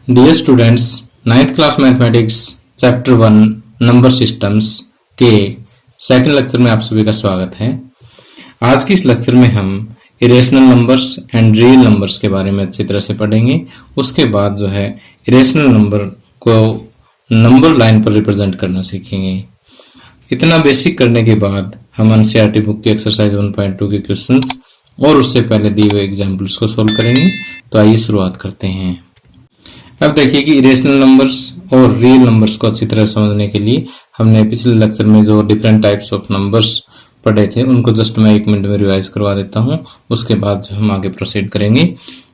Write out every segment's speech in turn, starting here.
Dear students, ninth class mathematics chapter 1 number systems के second lecture में आप सभी का स्वागत है। आज की इस लेक्चर में हम irrational numbers and real numbers के बारे में अच्छी तरह से पढ़ेंगे। उसके बाद जो है इरेशनल नंबर को नंबर लाइन पर रिप्रेजेंट करना सीखेंगे। इतना बेसिक करने के बाद हम एनसीईआरटी बुक की एक्सरसाइज 1.2 के क्वेश्चंस और उससे पहले दिए हुए एग्जाम्पल्स को सोल्व करेंगे। तो आइए शुरुआत करते हैं। अब देखिए कि इरेशनल नंबर्स और रियल नंबर्स को अच्छी तरह समझने के लिए हमने पिछले लेक्चर में जो डिफरेंट टाइप्स ऑफ नंबर्स पढ़े थे उनको जस्ट मैं 1 मिनट में रिवाइज करवा देता हूं। उसके बाद हम आगे प्रोसीड करेंगे।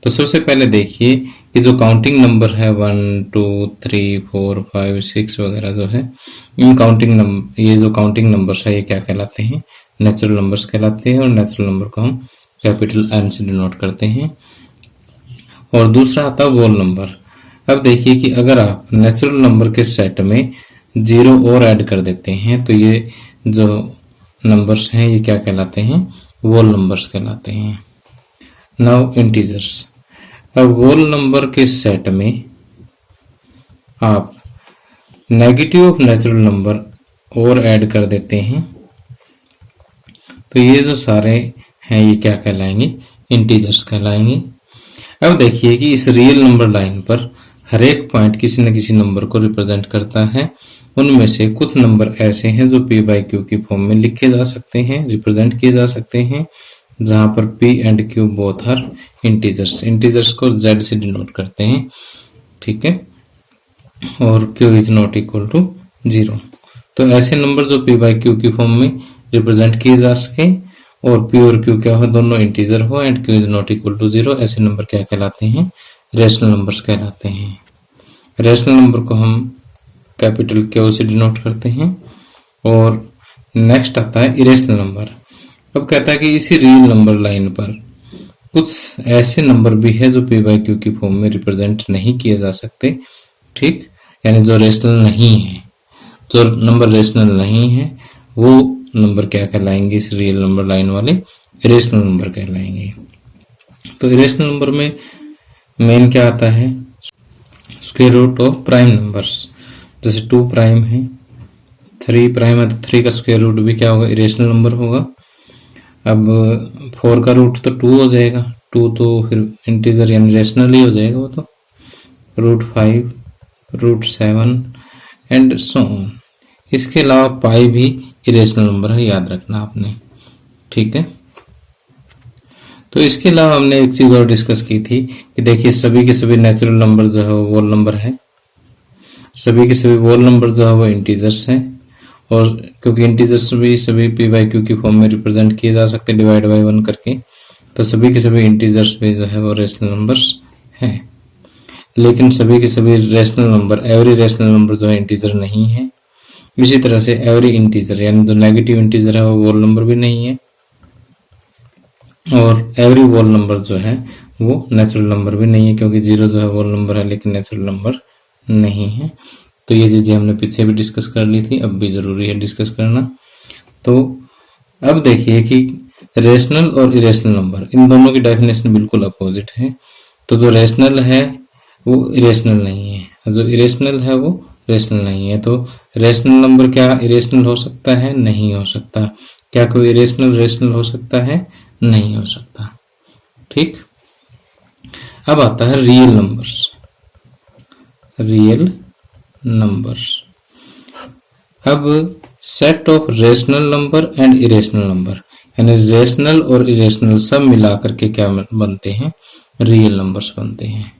तो सबसे पहले देखिए कि जो काउंटिंग नंबर है 1 2 3 4 5 6 वगैरह जो है, इन काउंटिंग नंबर, ये जो काउंटिंग नंबर्स है ये क्या कहलाते हैं? नेचुरल नंबर्स कहलाते हैं। और नेचुरल नंबर को हम कैपिटल एन से डिनोट करते हैं। और दूसरा आता है होल नंबर। अब देखिए कि अगर आप नेचुरल नंबर के सेट में 0 और ऐड कर देते हैं तो ये जो नंबर्स हैं ये क्या कहलाते हैं? होल नंबर्स कहलाते हैं। Now integers. अब होल नंबर के सेट में आप नेगेटिव ऑफ नेचुरल नंबर और ऐड कर देते हैं तो ये जो सारे हैं ये क्या कहलाएंगे? इंटीजर्स कहलाएंगे। अब देखिए कि इस रियल नंबर लाइन पर हर एक पॉइंट किसी न किसी नंबर को रिप्रेजेंट करता है। उनमें से कुछ नंबर ऐसे हैं जो p बाई क्यू की फॉर्म में लिखे जा सकते हैं, रिप्रेजेंट किए जा सकते हैं, जहां पर p and q both are integers. Integers को z से डिनोट करते हैं, ठीक है, और q is not equal to 0। तो ऐसे नंबर जो p बाई क्यू की फॉर्म में रिप्रेजेंट किए जा सके और p और q क्या हो, दोनों इंटीजर हो and q is not equal to 0, ऐसे नंबर क्या कहलाते हैं? रेशनल नंबर्स कहलाते हैं। रेशनल नंबर को हम कैपिटल क्यू से डिनोट करते हैं। और नेक्स्ट आता है इरेशनल नंबर। अब कहता है कि इसी रियल नंबर लाइन पर कुछ ऐसे नंबर भी है जो p बाई क्यू की फॉर्म में रिप्रेजेंट नहीं किए जा सकते, ठीक, यानी जो रेशनल नहीं है। जो नंबर रेशनल नहीं है वो नंबर क्या कहलाएंगे? इस रियल नंबर लाइन वाले इरेशनल नंबर कहलाएंगे। तो इरेशनल नंबर में मेन क्या आता है? Square root of prime numbers. जैसे 2 प्राइम है, 3 प्राइम है तो 3 का स्क्वायर रूट भी क्या होगा? इरेशनल नंबर होगा। अब 4 का रूट तो 2 हो जाएगा, 2 तो फिर इंटीजर यानी रेशनल ही हो जाएगा वो तो। Root 5, root 7 and so on. इसके अलावा पाई भी इरेशनल नंबर है, याद रखना आपने, ठीक है। तो इसके अलावा हमने एक चीज और डिस्कस की थी कि देखिए सभी के सभी नेचुरल नंबर जो है वो होल नंबर है, सभी के सभी होल नंबर जो है वो इंटीजर्स हैं। और क्योंकि इंटीजर्स भी सभी p बाई क्यू की फॉर्म में रिप्रेजेंट किए जा सकते डिवाइड बाई 1 करके, तो सभी के सभी इंटीजर्स भी जो है वो रेशनल नंबर्स हैं। लेकिन सभी के सभी rational number, every rational number जो है इंटीजर नहीं है। इसी तरह से एवरी इंटीजर यानी जो नेगेटिव इंटीजर है वो होल नंबर भी नहीं है। और एवरी होल नंबर जो है वो नेचुरल नंबर भी नहीं है, क्योंकि 0 जो है होल नंबर है लेकिन नेचुरल नंबर नहीं है। तो ये चीजें हमने पीछे भी डिस्कस कर ली थी, अब भी जरूरी है डिस्कस करना। तो अब देखिए कि रेशनल और इरेशनल नंबर, इन दोनों की डेफिनेशन बिल्कुल अपोजिट है। तो जो रेशनल है वो इरेशनल नहीं है, जो इरेशनल है वो रेशनल नहीं है। तो रेशनल नंबर क्या इरेशनल हो सकता है? नहीं हो सकता। क्या कोई इरेशनल रेशनल हो सकता है? नहीं हो सकता, ठीक। अब आता है रियल नंबर्स। Real numbers. अब set of rational number and irrational number, यानी रेशनल और इरेशनल सब मिलाकर के क्या बनते हैं? रियल नंबर्स बनते हैं।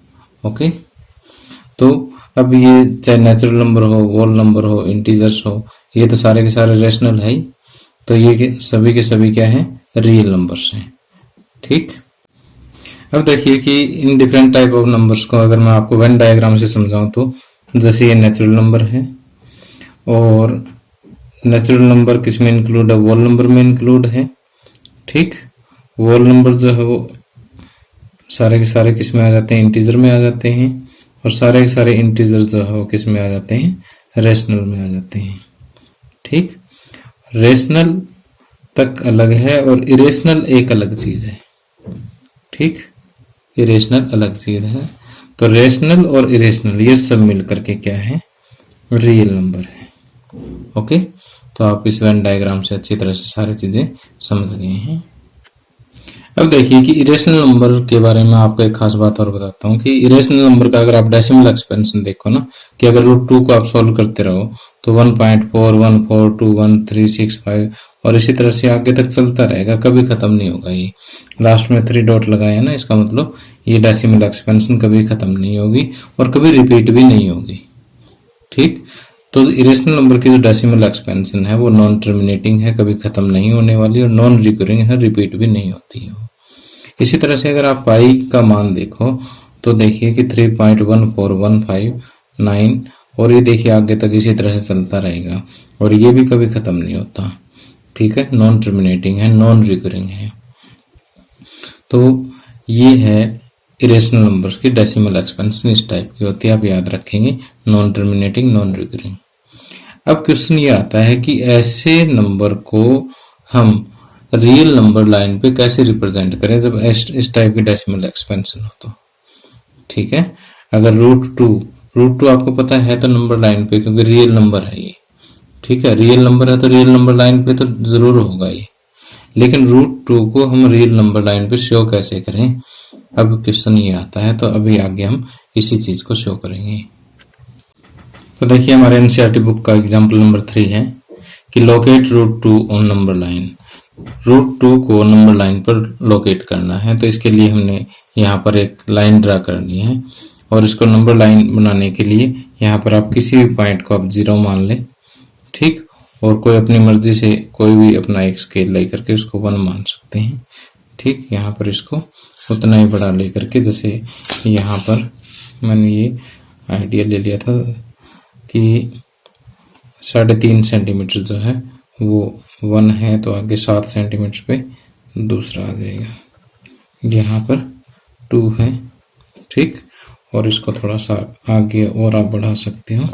ओके। तो अब ये चाहे नेचुरल नंबर हो, होल नंबर हो, इंटीजर्स हो, ये तो सारे के सारे रेशनल है ही। तो ये सभी के सभी क्या है? रियल नंबर्स हैं, ठीक। अब देखिए कि in different type of numbers को अगर मैं आपको वेन डायग्राम से समझाऊं तो जैसे ये नेचुरल नंबर है, और नेचुरल नंबर किस में इंक्लूड है? होल नंबर में इंक्लूड है, ठीक। होल नंबर जो है वो सारे के सारे किस में आ जाते हैं? इंटीजर में आ जाते हैं। और सारे के सारे इंटीजर जो है वो किस में आ जाते हैं? रेशनल में आ जाते हैं, ठीक। रेशनल तक अलग है और इरेशनल एक अलग चीज है, ठीक। इरेशनल अलग चीज है। तो रेशनल और इरेशनल ये सब मिलकर के क्या है, रियल नंबर है। ओके, तो आप इस वेन डायग्राम से अच्छी तरह से सारी चीजें समझ गए हैं। अब देखिए कि इरेशनल नंबर के बारे में आपको एक खास बात और बताता हूँ कि इरेशनल नंबर का अगर आप डेसिमल एक्सपेंशन देखो ना, कि अगर √2 को आप सॉल्व करते रहो तो 1.41421365 और इसी तरह से आगे तक चलता रहेगा, कभी खत्म नहीं होगा। ये लास्ट में 3 डॉट लगाए है ना, इसका मतलब ये डेसिमल एक्सपेंशन कभी खत्म नहीं होगी और कभी रिपीट भी नहीं होगी। ठीक, तो इरेशनल नंबर की जो डेसिमल एक्सपेंशन है वो नॉन टर्मिनेटिंग है, कभी खत्म नहीं होने वाली, और नॉन रिकरिंग है, रिपीट भी नहीं होती है। इसी तरह से अगर आप पाई का मान देखो तो देखिए कि 3.14159 और ये देखिए आगे तक इसी तरह से चलता रहेगा और ये भी कभी खत्म नहीं होता। ठीक है, नॉन टर्मिनेटिंग है, नॉन रिकरिंग है। तो ये है इरेशनल नंबर्स की डेसिमल एक्सपेंशन, इस टाइप की होती है, आप याद रखेंगे, नॉन टर्मिनेटिंग, नॉन रिकरिंग। अब क्वेश्चन ये आता है कि ऐसे नंबर को हम रियल नंबर लाइन पे कैसे रिप्रेजेंट करें जब इस टाइप की डेसिमल एक्सपेंशन हो तो। ठीक है, अगर √2 आपको पता है तो नंबर लाइन पे, क्योंकि रियल नंबर है ये। ठीक है, रियल नंबर है तो रियल नंबर लाइन पे तो जरूर होगा ये, लेकिन √2 को हम रियल नंबर लाइन पे शो कैसे करें, अब क्वेश्चन ये आता है। तो अभी आगे हम इसी चीज को शो करेंगे। तो देखिए हमारे एनसीईआरटी बुक का एग्जाम्पल नंबर 3 है कि लोकेट √2 ऑन नंबर लाइन। √2 को नंबर लाइन पर लोकेट करना है, तो इसके लिए हमने यहाँ पर एक लाइन ड्रा करनी है और इसको नंबर लाइन बनाने के लिए यहाँ पर आप किसी भी पॉइंट को आप 0 मान लें। ठीक, और कोई अपनी मर्जी से कोई भी अपना एक स्केल लेकर के उसको 1 मान सकते हैं। ठीक, यहाँ पर इसको उतना ही बड़ा लेकर के, जैसे यहाँ पर मैंने ये आइडिया ले लिया था कि 3.5 सेंटीमीटर जो है वो 1 है, तो आगे 7 सेंटीमीटर पे दूसरा आ जाएगा। यहाँ पर 2 है। ठीक, और इसको थोड़ा सा आगे और आप बढ़ा सकते हो।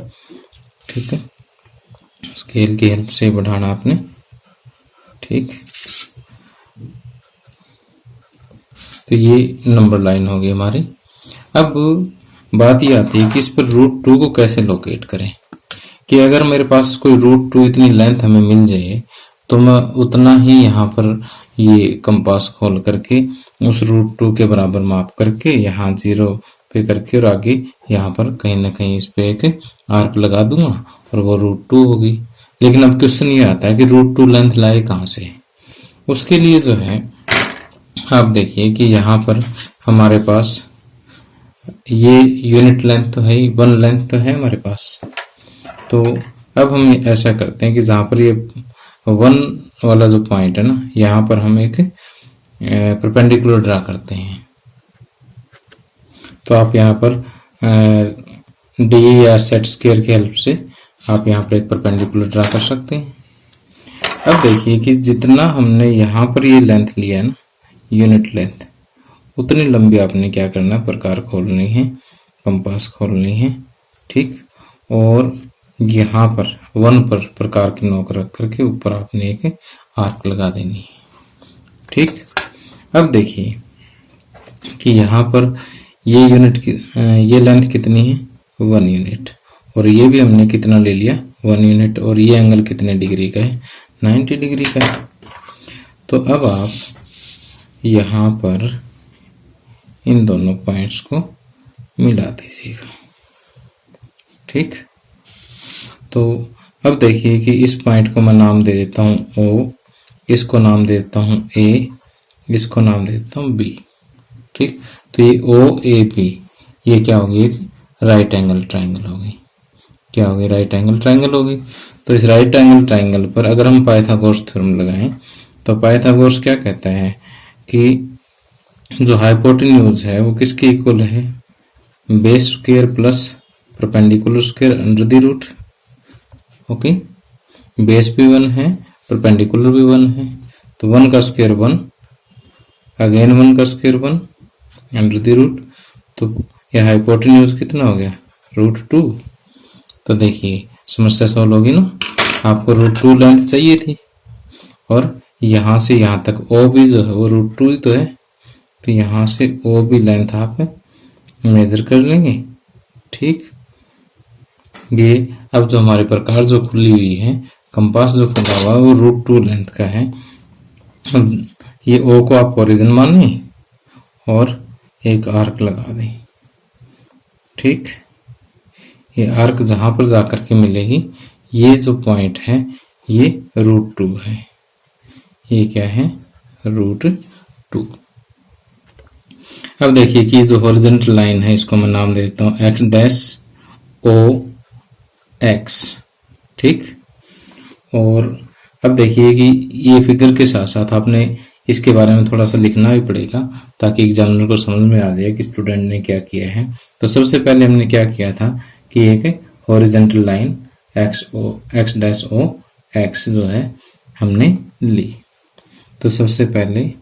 ठीक है, स्केल की हेल्प से बढ़ाना आपने। ठीक, तो ये नंबर लाइन होगी हमारी। अब बात ये आती है कि इस पर √2 को कैसे लोकेट करें, कि अगर मेरे पास कोई √2 इतनी लेंथ हमें मिल जाए तो मैं उतना ही यहाँ पर ये कंपास खोल करके उस √2 के बराबर माप करके यहाँ 0 पे करके और आगे यहाँ पर कहीं ना कहीं इस पे एक आर्क लगा दूंगा और वो √2 होगी। लेकिन अब क्वेश्चन ये आता है कि √2 लेंथ लाए कहाँ से। उसके लिए जो है आप देखिए कि यहाँ पर हमारे पास ये यूनिट लेंथ तो है ही, 1 लेंथ तो है हमारे पास। तो अब हम ऐसा करते हैं कि जहां पर ये 1 वाला जो पॉइंट है ना, यहाँ पर हम एक परपेंडिकुलर ड्रा करते हैं। तो आप यहाँ पर डी या सेट स्क्वायर की हेल्प से आप यहाँ पर एक परपेंडिकुलर ड्रा कर सकते हैं। अब देखिए कि जितना हमने यहाँ पर ये लेंथ लिया है ना, यूनिट लेंथ, उतनी लंबी आपने क्या करना है, प्रकार खोलनी है, कंपास खोलनी है। ठीक, और यहाँ पर 1 पर प्रकार की नोक रख करके ऊपर आपने एक आर्क लगा देनी है। ठीक, अब देखिए कि यहाँ पर ये यूनिट की ये लेंथ कितनी है, 1 यूनिट, और ये भी हमने कितना ले लिया, 1 यूनिट, और ये एंगल कितने डिग्री का है, 90 डिग्री का है। तो अब आप यहाँ पर इन दोनों पॉइंट्स को मिला दीजिएगा। ठीक, तो अब देखिए कि इस पॉइंट को मैं नाम दे देता हूं O, इसको नाम दे देता हूं A, इसको नाम दे देता हूं B। ठीक, तो ये OAB ये क्या होगी, राइट एंगल ट्राइंगल होगी। क्या होगी, राइट एंगल ट्राइंगल होगी। तो इस राइट एंगल ट्राइंगल पर अगर हम पाइथागोरस थ्योरम लगाएं तो पाइथागोरस क्या कहता है कि जो हाइपोटेन्यूज है वो किसके इक्वल है, base square plus perpendicular square under the root. Okay, base भी 1 है, परपेंडिकुलर भी 1 है, तो 1 का स्क्वायर 1, अगेन 1 का स्क्वायर 1 अंडर द रूट। तो यह हाइपोटेन्यूज कितना हो गया, √2। तो देखिए समस्या सॉल्व होगी ना, आपको √2 लेंथ चाहिए थी और यहां से यहां तक O भी जो है वो √2 ही तो है, तो यहां से O भी लेंथ आप मेजर कर लेंगे। ठीक, ये अब जो हमारे प्रकार जो खुली हुई है, कंपास जो खुला हुआ है वो √2 लेंथ का है। अब ये ओ को आप ओरिजिन मानिए और एक आर्क लगा दें। ठीक, ये आर्क जहां पर जाकर के मिलेगी, ये जो पॉइंट है ये √2 है। ये क्या है? √2। अब देखिए कि जो हॉरिजॉन्टल लाइन है इसको मैं नाम दे देता हूं x'(O'(x). ठीक, और अब देखिए कि ये फिगर के साथ साथ आपने इसके बारे में थोड़ा सा लिखना भी पड़ेगा ताकि एग्जामिनर को समझ में आ जाए कि स्टूडेंट ने क्या किया है। तो सबसे पहले हमने क्या किया था कि एक हॉरिजॉन्टल लाइन x'(O'(x) जो है हमने ली। तो सबसे पहले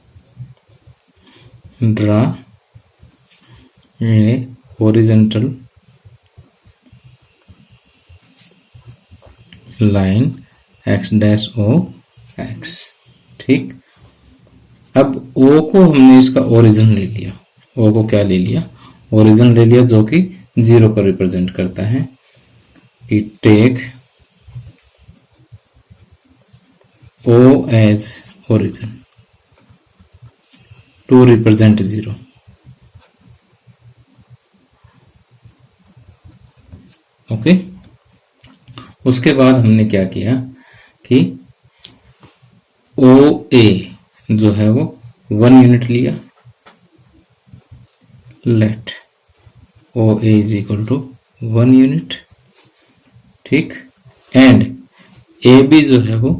draw a horizontal line x'(O'(x). ठीक, अब O को हमने इसका ओरिजिन ले लिया। O को क्या ले लिया? ओरिजिन ले लिया, जो कि 0 को रिप्रेजेंट करता है। कि take O as origin to represent 0। Okay, उसके बाद हमने क्या किया कि OA जो है वो 1 यूनिट लिया। Let OA is equal to 1 unit. ठीक, एंड AB जो है वो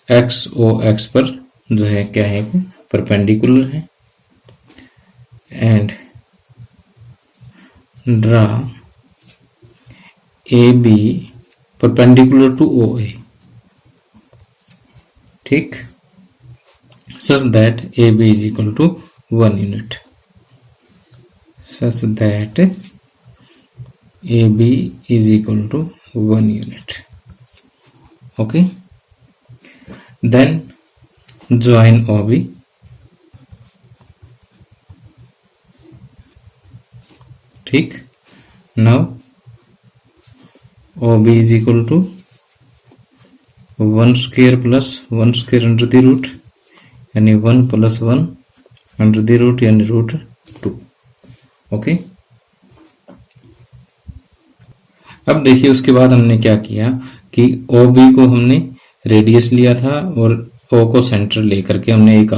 XOX पर जो है क्या है, परपेंडिकुलर है। And draw AB perpendicular to OA। ठीक, such that AB is equal to 1 unit, such that AB is equal to 1 unit. Okay, then join OB. ठीक, now OB is equal to 1 square plus 1 square under the root, यानी 1 plus 1 under the root यानी √2। Okay, अब देखिए उसके बाद हमने क्या किया कि OB को हमने रेडियस लिया था और O को सेंटर लेकर के हमने एक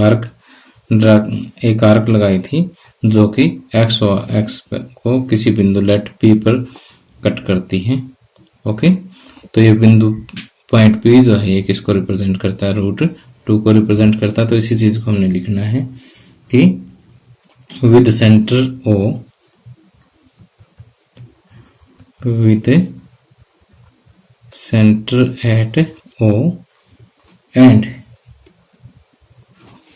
आर्क लगाई थी जो कि x और x को किसी बिंदु लेट P पर कट करती है। ओके, तो ये बिंदु पॉइंट P जो है ये किसको रिप्रेजेंट करता है? √2 को रिप्रेजेंट करता है। तो इसी चीज को हमने लिखना है कि with centre O, with centre at O and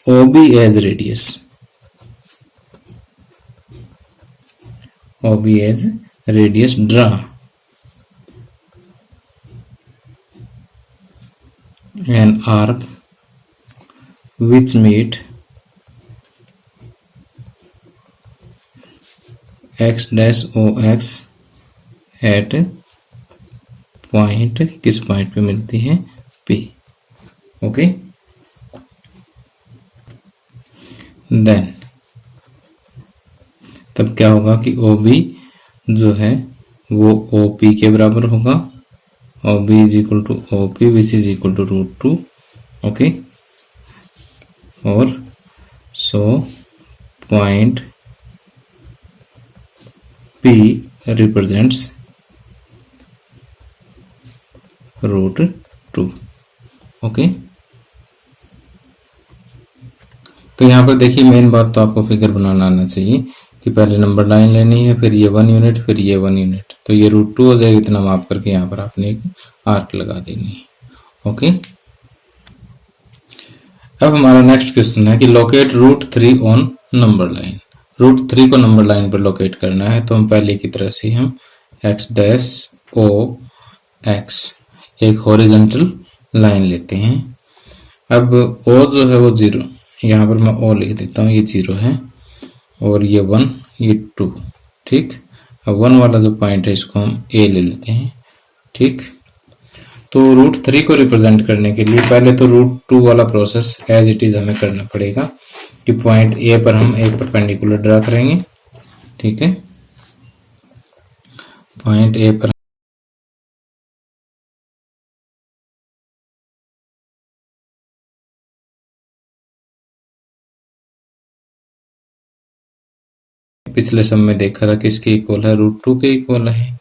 OB as radius, OB as radius, draw an arc which meet x'(OX) at point, किस पॉइंट पे मिलती है? P। ओके, देन तब क्या होगा कि OB जो है वो OP के बराबर होगा। OB is equal to OP which is equal to √2। Okay, और so point P represents √2। Okay, तो यहाँ पर देखिए मेन बात तो आपको फिगर बनाना आना चाहिए कि पहले नंबर लाइन लेनी है, फिर ये 1 यूनिट, फिर ये 1 यूनिट, तो ये √2 हो जाएगा। इतना माप करके यहाँ पर आपने एक आर्क लगा देनी है। ओके, अब हमारा नेक्स्ट क्वेश्चन है कि लोकेट √3 ऑन नंबर लाइन। √3 को नंबर लाइन पर लोकेट करना है, तो हम पहले की तरह से हम x'(O'(x) एक हॉरिजॉन्टल लाइन लेते हैं। अब O जो है वो 0, यहाँ पर मैं O लिख देता हूँ, ये 0 है, और ये 1, ये 2। ठीक। अब 1 वाला जो पॉइंट है इसको हम ए ले लेते हैं। ठीक। तो √3 को रिप्रेजेंट करने के लिए पहले तो √2 वाला प्रोसेस एज इट इज हमें करना पड़ेगा कि पॉइंट ए पर हम एक परपेंडिकुलर ड्रा करेंगे। ठीक है, पॉइंट ए पर पिछले सम में देखा था किसके इक्वल है, √2 के इक्वल है।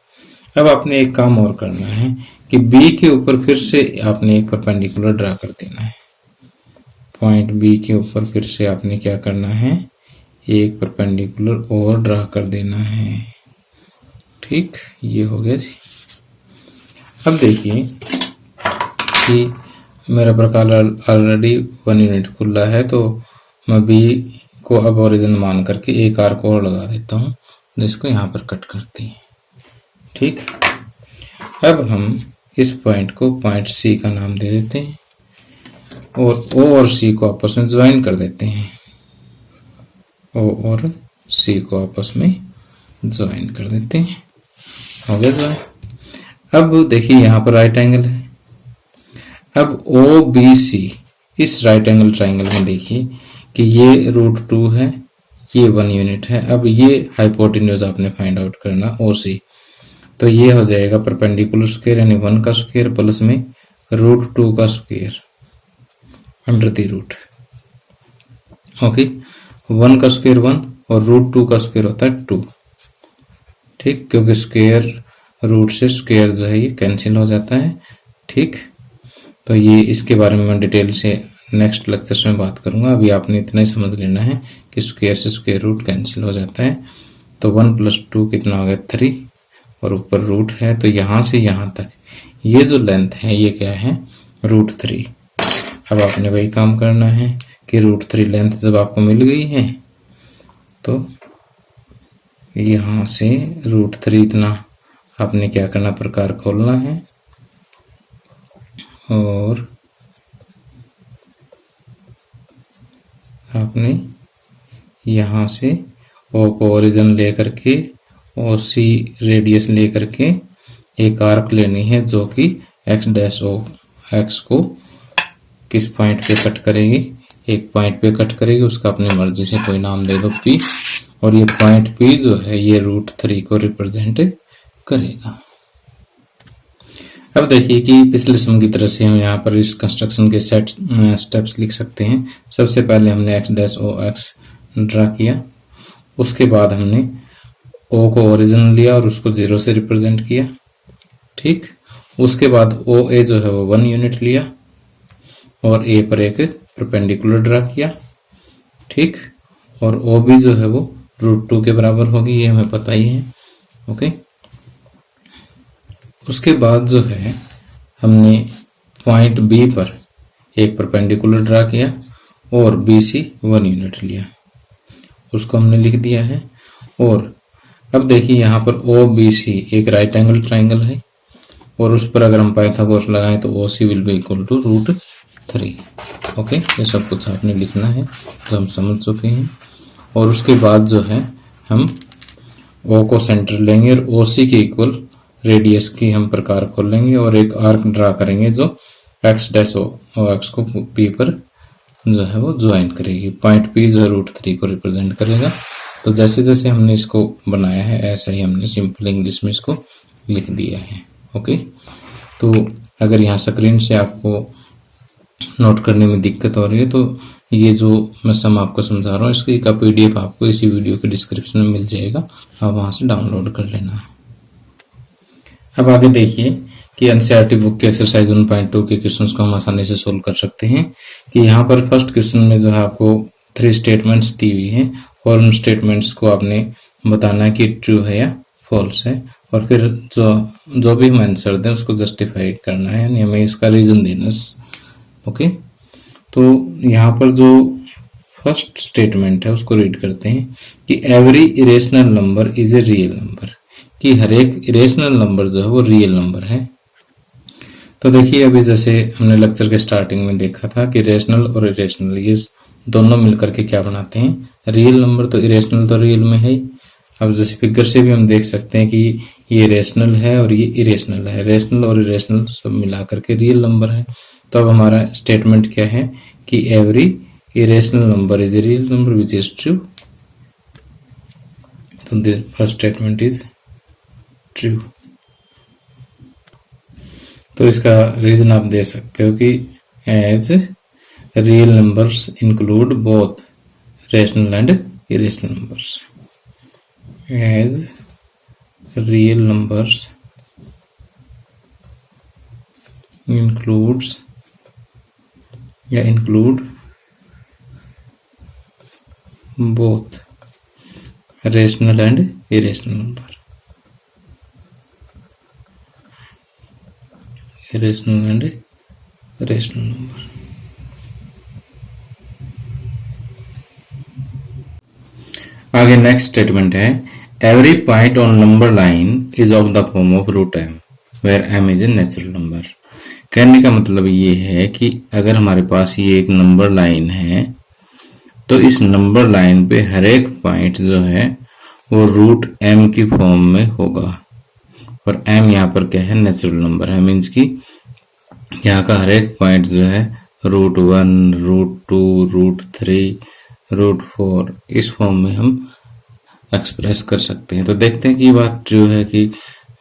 अब आपने एक काम और करना है कि बी के ऊपर फिर से आपने एक परपेंडिकुलर ड्रा कर देना है। पॉइंट बी के ऊपर फिर से आपने क्या करना है, एक परपेंडिकुलर और ड्रा कर देना है। ठीक, ये हो गया जी। अब देखिए कि मेरा प्रकार ऑलरेडी 1 यूनिट खुला है, तो मैं बी को अब ओरिजिन मान करके एक आर्क और लगा देता हूं, जिसको यहां पर कट करते हैं। ठीक, अब हम इस पॉइंट को पॉइंट सी का नाम दे देते हैं और ओ और सी को आपस में ज्वाइन कर देते हैं। ओ और सी को आपस में ज्वाइन कर देते हैं। हो गया ज्वाइन। अब देखिए यहां पर राइट एंगल है। अब ओ बी सी, इस राइट एंगल ट्राइंगल में देखिए कि ये √2 है, ये 1 यूनिट है। अब ये हाइपोटेन्यूज आपने फाइंड आउट करना ओ सी, तो ये हो जाएगा परपेंडिकुलर स्क्वायर यानी 1 का स्क्वायर प्लस में √2 का square under the root. Okay, 1 का स्क्वायर 1 और √2 का स्क्वायर होता है 2। ठीक, क्योंकि स्क्वायर रूट से स्क्वायर जो है ये कैंसिल हो जाता है। ठीक, तो ये इसके बारे में मैं डिटेल से नेक्स्ट लेक्चर में बात करूंगा। अभी आपने इतना ही समझ लेना है कि स्क्वायर से स्क्वायर रूट कैंसिल हो जाता है। तो 1 + 2 कितना हो गया 3 और ऊपर रूट है, तो यहां से यहां तक ये जो लेंथ है ये क्या है √3। अब आपने वही काम करना है कि √3 लेंथ जब आपको मिल गई है तो यहां से √3 इतना आपने क्या करना, प्रकार खोलना है और आपने यहां से ओ को ओरिजिन लेकर के और सी रेडियस लेकर के एक आर्क लेनी है जो कि x' को किस पॉइंट पे कट करेगी, एक पॉइंट पे कट करेगी, उसका अपनी मर्जी से कोई नाम दे दो P, और ये पॉइंट P जो है ये √3 को रिप्रेजेंट करेगा। अब देखिए कि पिछले सम की तरह से हम यहाँ पर इस कंस्ट्रक्शन के स्टेप्स लिख सकते हैं। सबसे पहले हमने x' ड्रा किया, उसके बाद हमने O को ओरिजिन लिया और उसको 0 से रिप्रेजेंट किया। ठीक, उसके बाद OA जो है वो 1 यूनिट लिया और A पर एक परपेंडिकुलर ड्रा किया। ठीक, और OB जो है वो √2 के बराबर होगी, ये हमें पता ही है। ओके, उसके बाद जो है हमने पॉइंट B पर एक परपेंडिकुलर ड्रा किया और BC 1 यूनिट लिया, उसको हमने लिख दिया है। और अब देखिए यहाँ पर OBC एक राइट एंगल ट्राइंगल है और उस पर अगर हम पाइथागोरस लगाएं तो OC will be equal to √3। Okay, ये सब कुछ आपने लिखना है, तो हम समझ चुके हैं। और उसके बाद जो है हम O को सेंटर लेंगे और OC के इक्वल रेडियस की हम प्रकार खोल लेंगे और एक आर्क ड्रा करेंगे जो x' को P पर जो है वो ज्वाइन करेगी। पॉइंट P जो है √3 को रिप्रेजेंट करेगा। तो जैसे जैसे हमने इसको बनाया है ऐसा ही हमने सिंपल इंग्लिश में इसको लिख दिया है। ओके, तो अगर यहाँ स्क्रीन से आपको नोट करने में दिक्कत हो रही है तो ये जो मैं सम आपको समझा रहा हूँ इसकी का PDF आपको इसी वीडियो के डिस्क्रिप्शन में मिल जाएगा, आप वहां से डाउनलोड कर लेना है। अब आगे देखिए कि एनसीईआरटी बुक के एक्सरसाइज 1.2 के क्वेश्चंस को हम आसानी से सोल्व कर सकते हैं। कि यहाँ पर फर्स्ट क्वेश्चन में जो है आपको 3 स्टेटमेंट्स दी हुई है और उन स्टेटमेंट्स को आपने बताना है कि ट्रू है या फॉल्स है, और फिर जो भी हम आंसर दें उसको जस्टिफाई करना है, यानी हमें इसका रीजन देना है। ओके, तो यहाँ पर जो फर्स्ट स्टेटमेंट है उसको रीड करते हैं कि every irrational number is a real number, कि हर एक इरेशनल नंबर जो है वो रियल नंबर है। तो देखिए अभी जैसे हमने लेक्चर के स्टार्टिंग में देखा था कि रेशनल और इरेशनल ये दोनों मिलकर के क्या बनाते हैं, रियल नंबर। तो इरेशनल तो रियल में है, अब जैसे फिगर से भी हम देख सकते हैं कि ये रेशनल है और ये इरेशनल है। रेशनल और इरेशनल सब मिलाकर के रियल नंबर है। तो अब हमारा स्टेटमेंट क्या है कि every irrational number is a real number which is true. तो the first statement is true. तो इसका रीजन आप दे सकते हो कि as real numbers include both rational and irrational numbers. As real numbers include both rational and irrational number। irrational and rational number। आगे next statement है every point on number line is of the form of root M where M is a natural number. कहने का मतलब ये है कि अगर हमारे पास ये एक नंबर लाइन है तो इस नंबर लाइन पे हर एक पॉइंट जो है वो रूट एम की फॉर्म में होगा। और एम यहाँ पर क्या है, नेचुरल नंबर है। मीन्स कि यहाँ का हर एक पॉइंट जो है रूट 1, रूट 2, रूट 3, रूट 4 इस फॉर्म में हम एक्सप्रेस कर सकते हैं। तो देखते हैं कि ये बात ट्रू है कि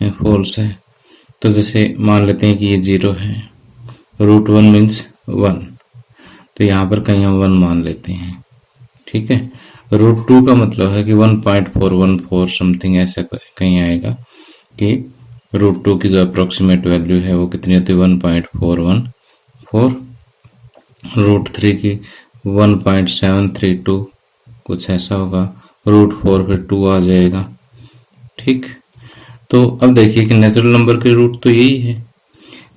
फॉल्स है। तो जैसे मान लेते हैं कि ये 0 है, रूट 1 मीन्स 1, तो यहाँ पर कहीं हम 1 मान लेते हैं। ठीक है। रूट 2 का मतलब है कि 1.414 समथिंग ऐसा कहीं आएगा कि रूट 2 की जो अप्रोक्सीमेट वैल्यू है वो कितनी होती है 1.414। रूट 3 की 1.732 कुछ ऐसा होगा। रूट 4 फिर 2 आ जाएगा। ठीक। तो अब देखिए कि नेचुरल नंबर के रूट तो यही है,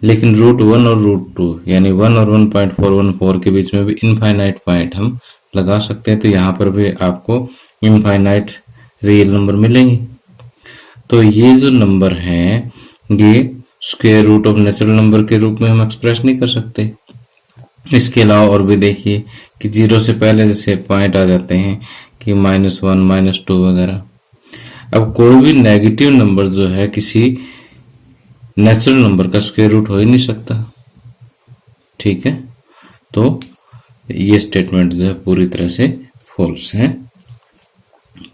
लेकिन रूट 1 और रूट 2 यानी 1 और 1.414 के बीच में भी इनफाइनाइट पॉइंट हम लगा सकते हैं। तो यहाँ पर भी आपको इनफाइनाइट रियल नंबर मिलेंगे। तो ये जो नंबर हैं ये square root of natural number के रूप में हम एक्सप्रेस नहीं कर सकते। इसके अलावा और भी देखिए कि 0 से पहले जैसे पॉइंट आ जाते हैं कि -1, -2 वगैरह। अब कोई भी नेगेटिव नंबर जो है किसी नेचुरल नंबर का स्क्वायर रूट हो ही नहीं सकता। ठीक है। तो ये स्टेटमेंट जो है पूरी तरह से फॉल्स है।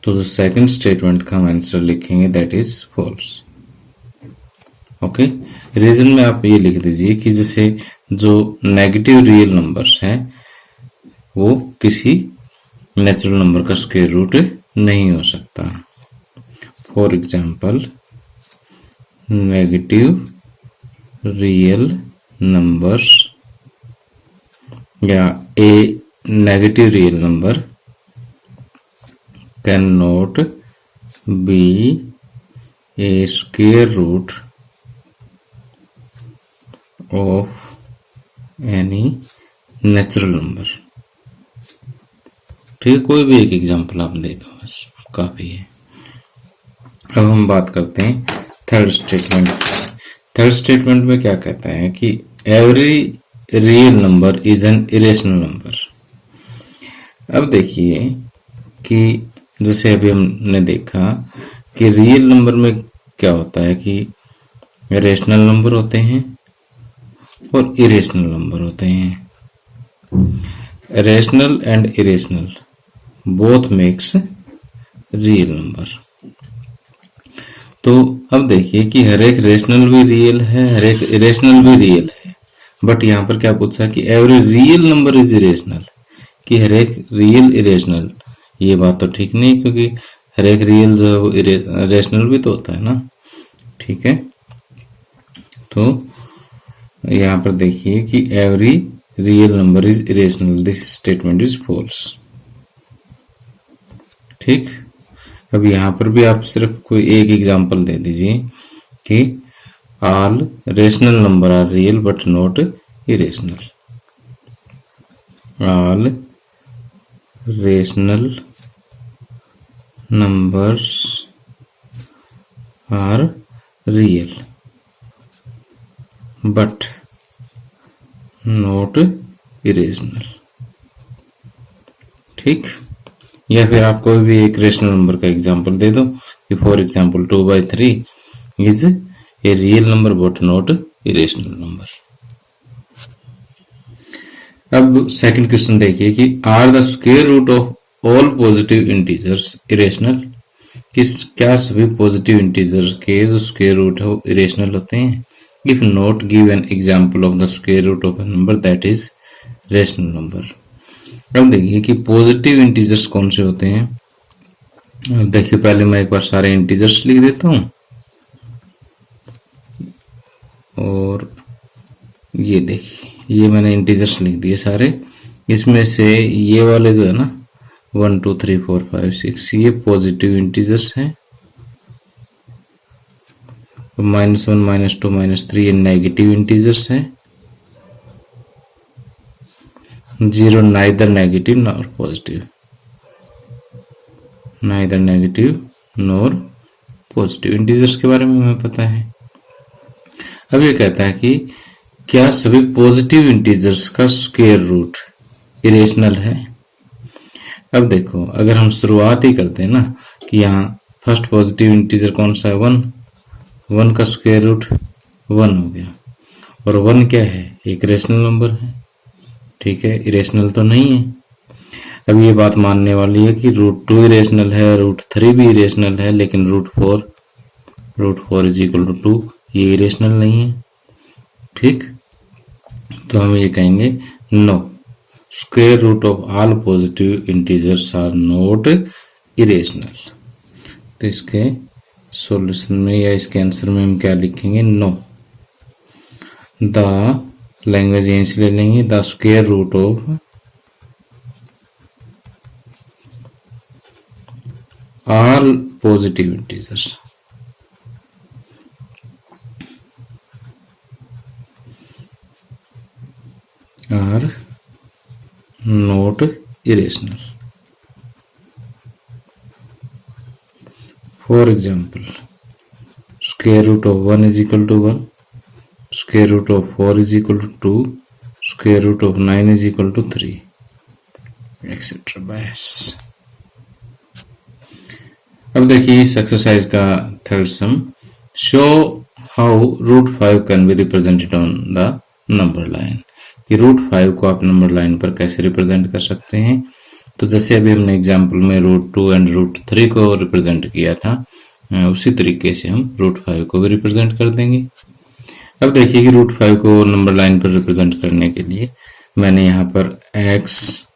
तो जो सेकंड स्टेटमेंट का हम आंसर लिखेंगे that is false. Okay. Reason में आप ये लिख दीजिए कि जैसे जो नेगेटिव रियल नंबर्स हैं वो किसी नेचुरल नंबर का स्क्वायर रूट नहीं हो सकता। For example negative real numbers या a negative real number can not be a square root of any natural number. ठीक है। कोई भी एक एग्जांपल आप दे दो बस काफी है। अब हम बात करते हैं थर्ड स्टेटमेंट। थर्ड स्टेटमेंट में क्या कहता है कि every real number is an irrational number. अब देखिए कि जैसे अभी हमने देखा कि रियल नंबर में क्या होता है कि रेशनल नंबर होते हैं और इरेशनल नंबर होते हैं। Rational and irrational both makes real number. तो अब देखिए कि हर एक रेशनल भी रियल है, हर एक इरेशनल भी रियल है। बट यहाँ पर क्या पूछा कि every real number is irrational, कि हर एक रियल इरेशनल। ये बात तो ठीक नहीं, क्योंकि हर एक रियल जो है वो रेशनल भी तो होता है ना। ठीक है। तो यहाँ पर देखिए कि every real number is irrational, this statement is false. ठीक। अब यहाँ पर भी आप सिर्फ कोई एक एग्जांपल दे दीजिए कि all rational number are real but not irrational. All rational numbers are real but not irrational. ठीक। या फिर आप कोई भी एक रेशनल नंबर का एग्जांपल दे दो कि for example 2/3 is a real number but not irrational number. अब सेकंड क्वेश्चन देखिए कि are the square root of all positive integers irrational, क्या सभी पॉजिटिव इंटीजर्स के जो स्क्वायर रूट है वो इरेशनल होते हैं? If not give an example of the square root of a number that is rational number. अब देखिए कि पॉजिटिव इंटीजर्स कौन से होते हैं। अब देखिए पहले मैं एक बार सारे इंटीजर्स लिख देता हूं और ये देखिए ये मैंने इंटीजर्स लिख दिए सारे। इसमें से ये वाले जो है ना 1 2 3 4 5 6 ये पॉजिटिव इंटीजर्स हैं। -1 -2 -3 ये नेगेटिव इंटीजर्स हैं। 0 neither negative nor positive, neither negative nor positive integers के बारे में हमें पता है। अब ये कहता है कि क्या सभी पॉजिटिव इंटीजर्स का स्क्वायर रूट इरेशनल है? अब देखो अगर हम शुरुआत ही करते हैं ना कि यहाँ फर्स्ट पॉजिटिव इंटीजर कौन सा है 1 का स्क्वायर रूट 1 हो गया और 1 क्या है एक रेशनल नंबर है, ठीक है, इरेशनल तो नहीं है। अब ये बात मानने वाली है कि √2 इरेशनल है, √3 भी इरेशनल है, लेकिन √4 इज इक्वल टू 2 ये इरेशनल नहीं है, ठीक। तो हम ये कहेंगे no square root of all positive integers are not irrational. तो इसके सॉल्यूशन में या इसके आंसर में हम क्या लिखेंगे? नो द लैंग्वेज यहीं से ले लेंगे, the square root of all positive integers are not irrational. For example square root of 1 is equal to 1, square root of 4 is equal to 2, square root of 9 is equal to 3 etcetera. बस अब देखिए इस exercise का third sum, show how √5 can be represented on the number line, कि √5 को आप number line पर कैसे रिप्रेजेंट कर सकते हैं। तो जैसे अभी हमने एग्जांपल में √2 एंड √3 को रिप्रेजेंट किया था, उसी तरीके से हम √5 को भी रिप्रेजेंट कर देंगे। अब देखिए कि √5 को नंबर लाइन पर रिप्रेजेंट करने के लिए मैंने यहाँ पर x'(OX)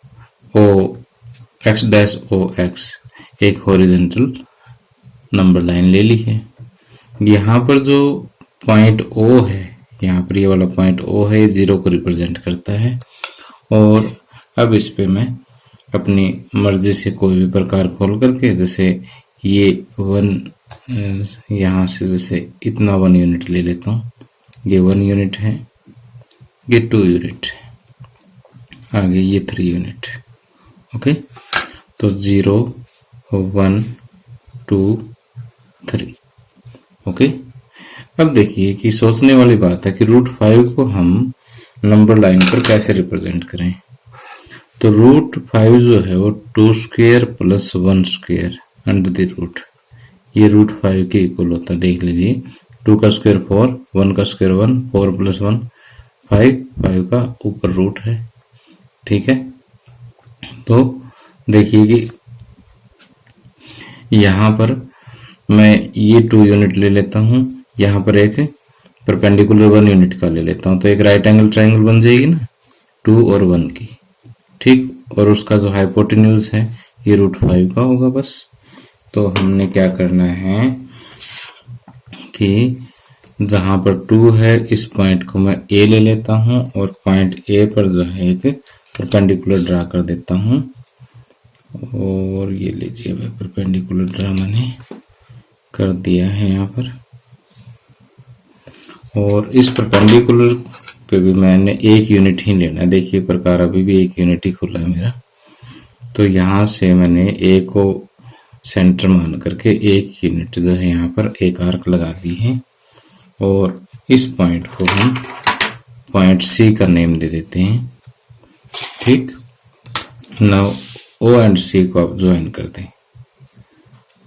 एक हॉरिजॉन्टल नंबर लाइन ले ली है। यहाँ पर जो पॉइंट O है, यहाँ पर ये वाला पॉइंट O है, 0 को रिप्रेजेंट करता है। और अब इस पे मैं अपनी मर्जी से कोई भी प्रकार खोल करके, जैसे ये 1 यहाँ से जैसे इतना 1 यूनिट ले लेता हूँ, ये 1 यूनिट है, ये 2 यूनिट है, आगे ये 3 यूनिट, ओके। तो 0 1 2 3, ओके। अब देखिए कि सोचने वाली बात है कि √5 को हम नंबर लाइन पर कैसे रिप्रेजेंट करें। तो √5 जो है वो 2² + 1² अंडर द रूट, ये √5 के इक्वल होता है। देख लीजिए 2 का स्क्वायर 4, 1 का स्क्वायर 1, 4 + 1 5, 5 का ऊपर रूट है, ठीक है। तो देखिए कि यहाँ पर मैं ये 2 यूनिट ले लेता हूँ, यहाँ पर एक परपेंडिकुलर 1 यूनिट का ले लेता हूँ, तो एक राइट एंगल ट्रायंगल बन जाएगी ना 2 और 1 की, ठीक। और उसका जो हाइपोटेन्यूज है ये √5 का होगा बस। तो हमने क्या करना है कि जहां पर 2 है इस पॉइंट को मैं A ले लेता हूं और पॉइंट A पर जो है एक परपेंडिकुलर ड्रा कर देता हूं। और ये लीजिए परपेंडिकुलर ड्रा मैंने कर दिया है यहाँ पर। और इस परपेंडिकुलर पे भी मैंने 1 यूनिट ही लेना है। देखिए प्रकार अभी भी 1 यूनिट ही खुला है मेरा। तो यहाँ से मैंने A को सेंटर मान करके 1 यूनिट जो है यहाँ पर एक आर्क लगा दी है। और इस पॉइंट को हम पॉइंट C का नेम दे देते हैं, ठीक। नाउ ओ एंड सी को आप ज्वाइन कर दें।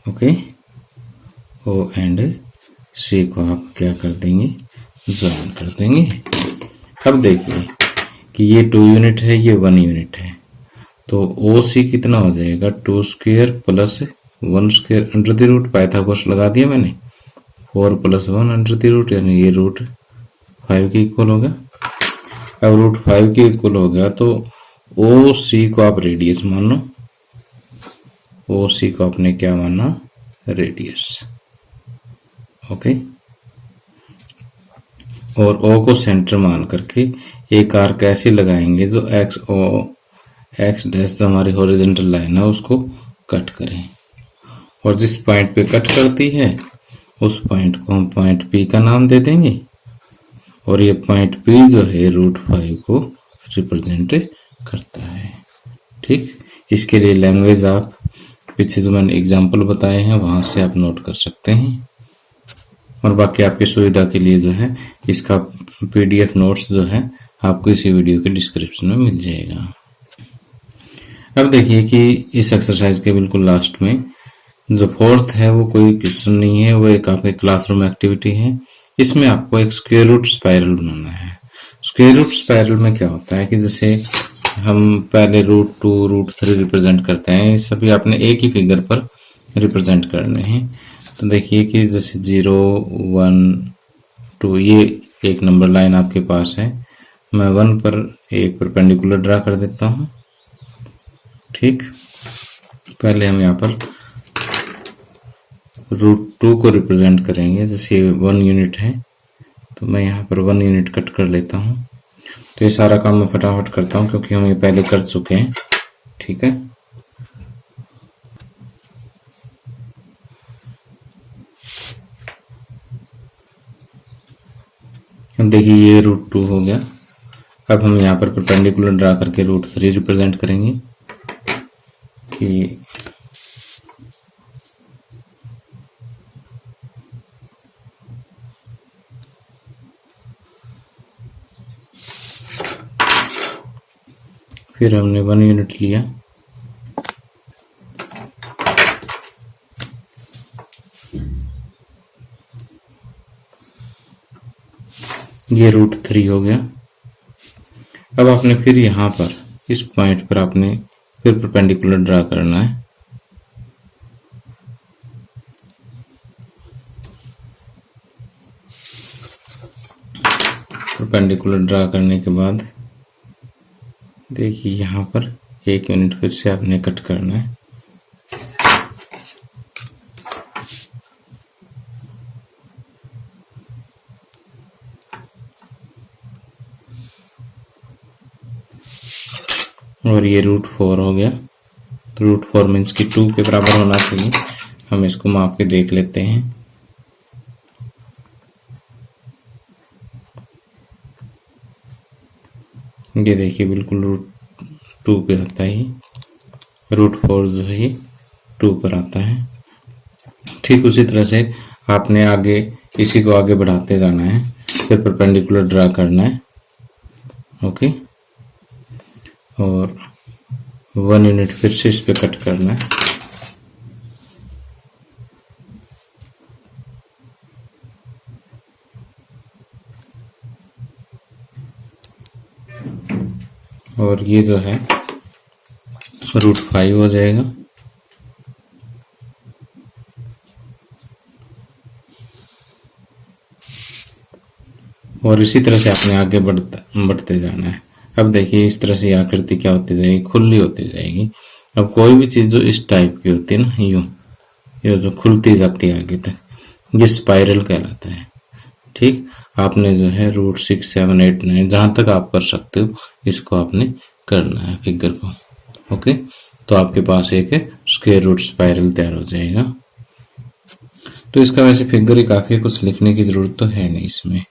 ओके, ओ एंड सी को आप क्या कर देंगे, ज्वाइन कर देंगे। अब देखिए कि ये 2 यूनिट है, ये 1 यूनिट है, तो ओ सी कितना हो जाएगा, 2 square plus 1 square under the root, Pythagoras लगा दिया मैंने, 4 + 1 अंडर द रूट, यानी ये √5 के इक्वल होगा। अब √5 के इक्वल हो गया तो ओ सी को आप रेडियस मान लो, ओ सी को आपने क्या माना, रेडियस। ओके, और ओ को सेंटर मान करके एक आर्क ऐसे लगाएंगे जो एक्स डैश जो हमारी हॉरिजॉन्टल लाइन है उसको कट करें, और जिस पॉइंट पे कट करती है उस पॉइंट को हम पॉइंट पी का नाम दे देंगे, और ये पॉइंट पी जो है √5 को रिप्रेजेंट करता है। ठीक, इसके लिए लैंग्वेज आप पीछे जो मैंने एग्जाम्पल बताए हैं वहां से आप नोट कर सकते हैं, और बाकी आपकी सुविधा के लिए जो है इसका PDF नोट्स जो है आपको इसी वीडियो के डिस्क्रिप्शन में मिल जाएगा। अब देखिए कि इस एक्सरसाइज के बिल्कुल लास्ट में जो 4th है वो कोई क्वेश्चन नहीं है, वो एक आपके क्लासरूम एक्टिविटी है। इसमें आपको एक स्क्वायर रूट स्पाइरल बनाना है। स्क्वायर रूट स्पाइरल में क्या होता है कि जैसे हम पहले √2 √3 रिप्रेजेंट करते हैं, ये सभी आपने एक ही फिगर पर रिप्रेजेंट करने हैं। तो देखिए कि जैसे 0 1 2 ये एक नंबर लाइन आपके पास है, मैं 1 पर एक परपेंडिकुलर ड्रा कर देता हूं। ठीक, पहले हम यहाँ पर √2 को रिप्रेजेंट करेंगे, जैसे 1 यूनिट है तो मैं यहाँ पर 1 यूनिट कट कर लेता हूँ। तो ये सारा काम मैं फटाफट करता हूँ क्योंकि हम ये पहले कर चुके हैं। ठीक है, अब देखिए ये √2 हो गया। अब हम यहाँ पर परपेंडिकुलर ड्रा करके √3 रिप्रेजेंट करेंगे कि फिर हमने 1 यूनिट लिया, ये √3 हो गया। अब आपने फिर यहाँ पर इस पॉइंट पर आपने फिर परपेंडिकुलर ड्रा करना है। परपेंडिकुलर ड्रा करने के बाद देखिए यहाँ पर 1 यूनिट फिर से आपने कट करना है। और ये √4 हो गया। √4 मीन्स कि 2 के बराबर होना चाहिए। हम इसको माप के देख लेते हैं। ये देखिए बिल्कुल √2 पे आता है, √4 जो है ये 2 पर आता है। ठीक उसी तरह से आपने आगे इसी को आगे बढ़ाते जाना है, फिर परपेंडिकुलर ड्रा करना है। ओके, और 1 यूनिट फिर से इस पे कट करना है। और ये जो है √5 हो जाएगा। और इसी तरह से आपने आगे बढ़ते जाना है। अब देखिए इस तरह से आकृति क्या होती जाएगी, खुली होती जाएगी। अब कोई भी चीज जो इस टाइप की होती है ना, यूं ये जो खुलती जाती है आगे तक, ये स्पाइरल कहलाता है। ठीक, आपने जो है √6 7 8 9 जहां तक आप कर सकते हो इसको आपने करना है फिगर को। ओके, तो आपके पास एक स्क्वायर रूट स्पाइरल तैयार हो जाएगा। तो इसका वैसे फिगर ही काफी है, कुछ लिखने की जरूरत तो है नहीं इसमें।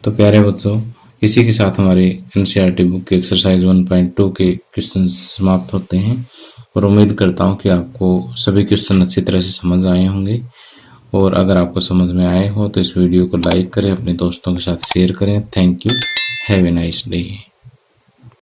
तो प्यारे बच्चों, इसी के साथ हमारी NCERT बुक के एक्सरसाइज 1.2 के क्वेश्चन समाप्त होते हैं, और उम्मीद करता हूं कि आपको सभी क्वेश्चन अच्छी तरह से समझ आए होंगे। और अगर आपको समझ में आए हो तो इस वीडियो को लाइक करें, अपने दोस्तों के साथ शेयर करें। Thank you, have a nice day.